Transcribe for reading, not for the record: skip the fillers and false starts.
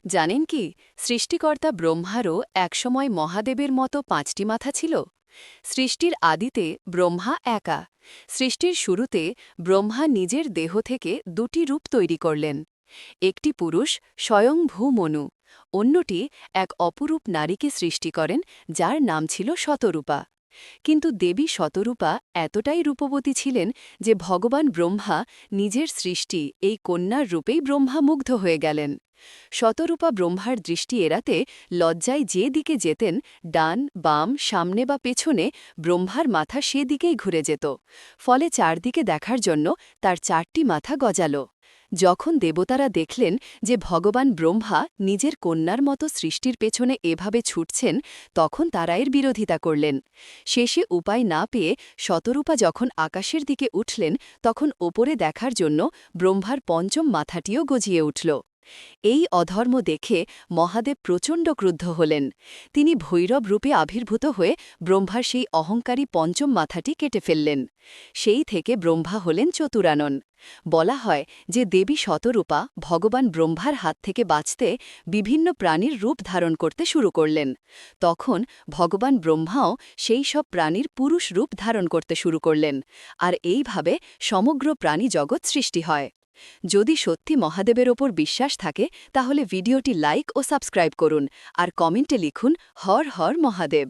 জানেন কি, সৃষ্টিকর্তা ব্রহ্মারও একসময় মহাদেবের মতো ৫টি মাথা ছিল। সৃষ্টির আদিতে ব্রহ্মা একা। সৃষ্টির শুরুতে ব্রহ্মা নিজের দেহ থেকে ২টি রূপ তৈরি করলেন। একটি পুরুষ স্বয়ংভূ মনু, অন্যটি এক অপরূপ নারীকে সৃষ্টি করেন, যার নাম ছিল শতরূপা। কিন্তু দেবী শতরূপা এতটাই রূপবতী ছিলেন যে ভগবান ব্রহ্মা নিজের সৃষ্টি এই কন্যার রূপেই ব্রহ্মা মুগ্ধ হয়ে গেলেন। শতরূপা ব্রহ্মার দৃষ্টি এড়াতে লজ্জায় যে দিকে যেতেন, ডান বাম সামনে বা পেছনে, ব্রহ্মার মাথা সেদিকেই ঘুরে যেত। ফলে চারদিকে দেখার জন্য তার ৪টি মাথা গজাল। যখন দেবতারা দেখলেন যে ভগবান ব্রহ্মা নিজের কন্যার মতো সৃষ্টির পেছনে এভাবে ছুটছেন, তখন তারা এর বিরোধিতা করলেন। শেষে উপায় না পেয়ে শতরূপা যখন আকাশের দিকে উঠলেন, তখন ওপরে দেখার জন্য ব্রহ্মার পঞ্চম মাথাটিও গজিয়ে উঠল। এই অধর্ম দেখে মহাদেব প্রচণ্ড ক্রুদ্ধ হলেন। তিনি ভৈরব রূপে আবির্ভূত হয়ে ব্রহ্মার সেই অহংকারী পঞ্চম মাথাটি কেটে ফেললেন। সেই থেকে ব্রহ্মা হলেন চতুরানন। বলা হয় যে দেবী শতরূপা ভগবান ব্রহ্মার হাত থেকে বাঁচতে বিভিন্ন প্রাণীর রূপ ধারণ করতে শুরু করলেন। তখন ভগবান ব্রহ্মাও সেই সব প্রাণীর পুরুষ রূপ ধারণ করতে শুরু করলেন, আর এইভাবে সমগ্র প্রাণী জগৎ সৃষ্টি হয়। যদি সত্যি মহাদেবের ওপর বিশ্বাস থাকে, তাহলে ভিডিওটি লাইক ও সাবস্ক্রাইব করুন, আর কমেন্টে লিখুন হর হর মহাদেব।